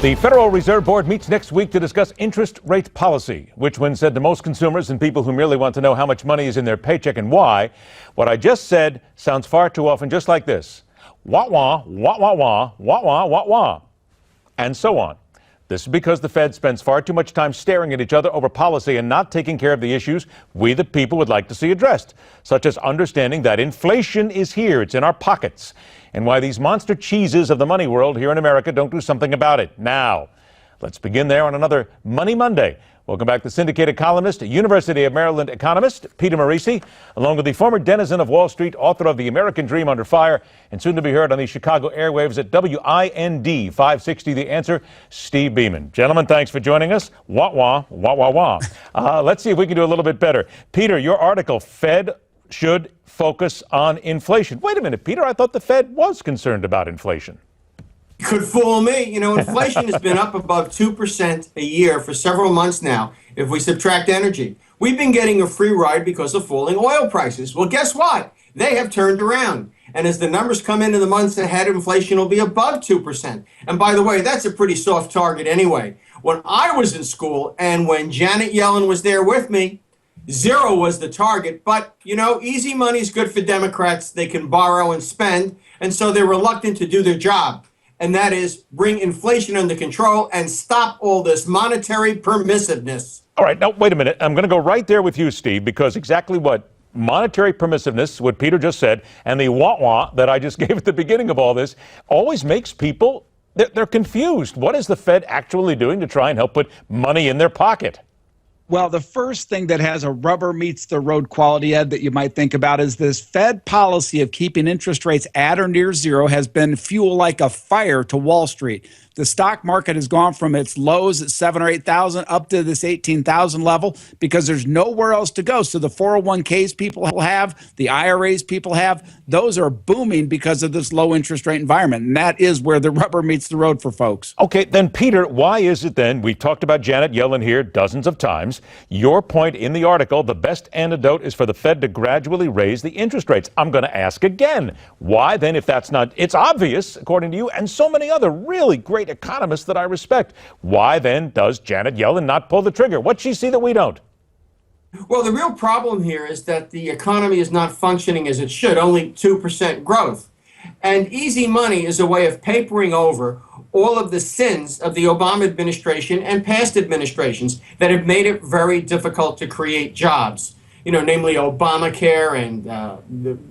The Federal Reserve Board meets next week to discuss interest rate policy, which, when said to most consumers and people who merely want to know how much money is in their paycheck and why, what I just said sounds far too often just like this. Wah, wah, wah, wah, wah, wah, wah, wah, wah, and so on. This is because the Fed spends far too much time staring at each other over policy and not taking care of the issues we, the people, would like to see addressed, such as understanding that inflation is here, it's in our pockets, and why these monster cheeses of the money world here in America don't do something about it now. Let's begin there on another Money Monday. Welcome back to syndicated columnist, University of Maryland economist Peter Morici, along with the former denizen of Wall Street, author of The American Dream Under Fire, and soon to be heard on the Chicago airwaves at WIND 560 The Answer, Steve Beaman. Gentlemen, thanks for joining us. Wah, wah, wah, wah, wah. Let's see if we can do a little bit better. Peter, your article, Fed should focus on inflation. Wait a minute, Peter, I thought the Fed was concerned about inflation. Could fool me. You know, inflation has been up above 2% a year for several months now, if we subtract energy. We've been getting a free ride because of falling oil prices. Well, guess what? They have turned around. And as the numbers come in the months ahead, inflation will be above 2%. And by the way, that's a pretty soft target anyway. When I was in school and when Janet Yellen was there with me, 0 was the target. But, you know, easy money is good for Democrats. They can borrow and spend. And so they're reluctant to do their job. And that is bring inflation under control and stop all this monetary permissiveness. All right, now, wait a minute. I'm going to go right there with you, Steve, because exactly what monetary permissiveness, what Peter just said, and the wah-wah that I just gave at the beginning of all this, always makes people, they're confused. What is the Fed actually doing to try and help put money in their pocket? Well, the first thing that has a rubber meets the road quality, Ed, that you might think about is this Fed policy of keeping interest rates at or near 0 has been fuel like a fire to Wall Street. The stock market has gone from its lows at 7 or 8,000 up to this 18,000 level because there's nowhere else to go. So the 401ks people have, the IRAs people have, those are booming because of this low interest rate environment. And that is where the rubber meets the road for folks. Okay, then, Peter, why is it then, we've talked about Janet Yellen here dozens of times, your point in the article, the best antidote is for the Fed to gradually raise the interest rates. I'm going to ask again, why then, if that's not, it's obvious, according to you, and so many other really great economists that I respect, why then does Janet Yellen not pull the trigger? What's she see that we don't? Well, the real problem here is that the economy is not functioning as it should, only 2% growth. And easy money is a way of papering over all of the sins of the Obama administration and past administrations that have made it very difficult to create jobs. You know, namely Obamacare and a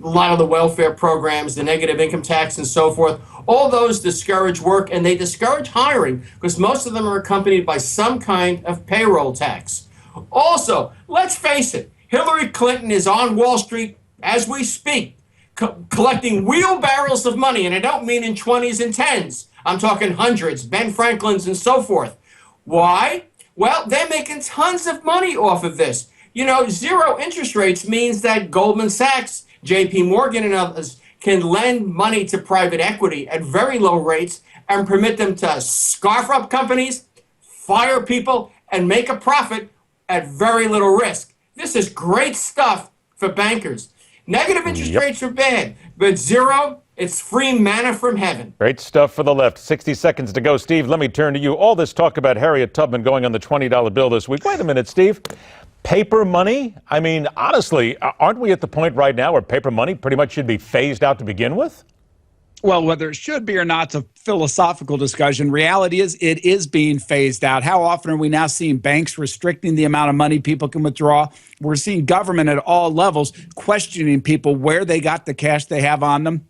lot of the welfare programs, the negative income tax and so forth. All those discourage work and they discourage hiring because most of them are accompanied by some kind of payroll tax. Also, let's face it, Hillary Clinton is on Wall Street as we speak, collecting wheelbarrows of money, and I don't mean in 20s and 10s. I'm talking hundreds, Ben Franklin's and so forth. Why? Well, they're making tons of money off of this. You know, 0 interest rates means that Goldman Sachs, JP Morgan and others can lend money to private equity at very low rates and permit them to scarf up companies, fire people, and make a profit at very little risk. This is great stuff for bankers. Negative interest rates are bad, but 0, it's free manna from heaven. Great stuff for the left. 60 seconds to go. Steve, let me turn to you. All this talk about Harriet Tubman going on the $20 bill this week. Wait a minute, Steve. Paper money? I mean, honestly, aren't we at the point right now where paper money pretty much should be phased out to begin with? Well, whether it should be or not, it's a philosophical discussion. Reality is it is being phased out. How often are we now seeing banks restricting the amount of money people can withdraw? We're seeing government at all levels questioning people where they got the cash they have on them.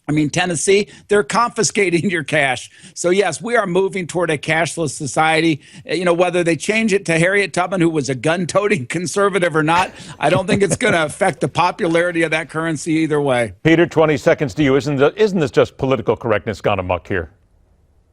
I mean, Tennessee, they're confiscating your cash. So, yes, we are moving toward a cashless society. You know, whether they change it to Harriet Tubman, who was a gun-toting conservative or not, I don't think it's going to affect the popularity of that currency either way. Peter, 20 seconds to you. Isn't this just political correctness gone amok here?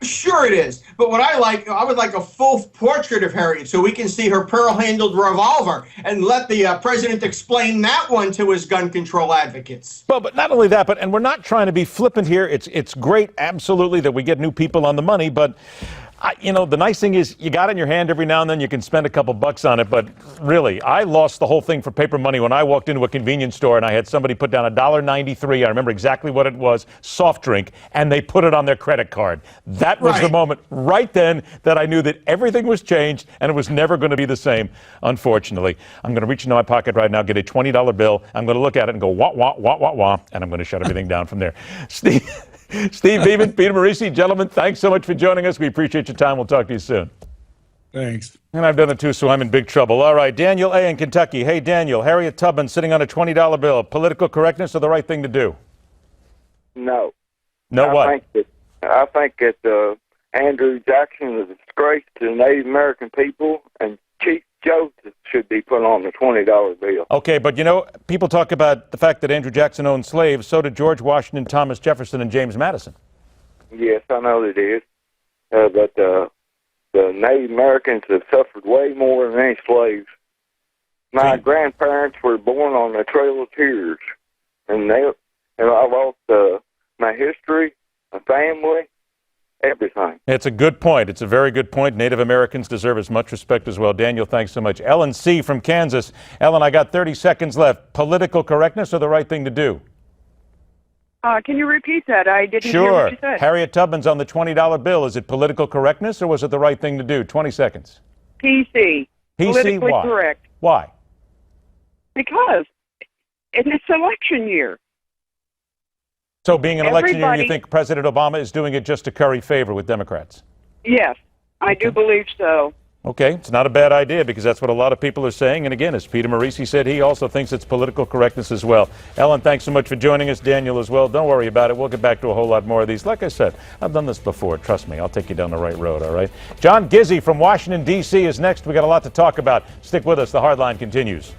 Sure it is. But what I would like a full portrait of Harriet so we can see her pearl-handled revolver and let the president explain that one to his gun control advocates. Well, but not only that, and we're not trying to be flippant here. It's great, absolutely, that we get new people on the money, but The nice thing is you got it in your hand every now and then. You can spend a couple bucks on it. But really, I lost the whole thing for paper money when I walked into a convenience store and I had somebody put down $1.93. I remember exactly what it was, soft drink, and they put it on their credit card. That was the moment right then that I knew that everything was changed and it was never going to be the same, unfortunately. I'm going to reach into my pocket right now, get a $20 bill. I'm going to look at it and go, wah, wah, wah, wah, wah, and I'm going to shut everything down from there. Steve Beaman, Peter Morici, gentlemen, thanks so much for joining us. We appreciate your time. We'll talk to you soon. Thanks. And I've done it too, so I'm in big trouble. All right, Daniel A. in Kentucky. Hey, Daniel, Harriet Tubman sitting on a $20 bill. Political correctness or the right thing to do? No. No what? I think that Andrew Jackson is a disgrace to the Native American people, and Chief Joseph should be put on the $20 bill. Okay, but people talk about the fact that Andrew Jackson owned slaves. So did George Washington, Thomas Jefferson, and James Madison. Yes, I know it is. But the Native Americans have suffered way more than any slaves. My grandparents were born on the Trail of Tears, and I lost my history, my family, everything. It's a good point. It's a very good point. Native Americans deserve as much respect as well. Daniel, thanks so much. Ellen C. from Kansas. Ellen, I got 30 seconds left. Political correctness or the right thing to do? Can you repeat that? I didn't hear what you said. Harriet Tubman's on the $20 bill. Is it political correctness or was it the right thing to do? 20 seconds. PC. Politically why? correct. Why? Because it's election year. So being an election year, you Everybody- think President Obama is doing it just to curry favor with Democrats? Yes, I do believe so. Okay, it's not a bad idea because that's what a lot of people are saying. And again, as Peter Morici said, he also thinks it's political correctness as well. Ellen, thanks so much for joining us. Daniel as well. Don't worry about it. We'll get back to a whole lot more of these. Like I said, I've done this before. Trust me, I'll take you down the right road, all right? John Gizzi from Washington, D.C. is next. We got a lot to talk about. Stick with us. The Hardline continues.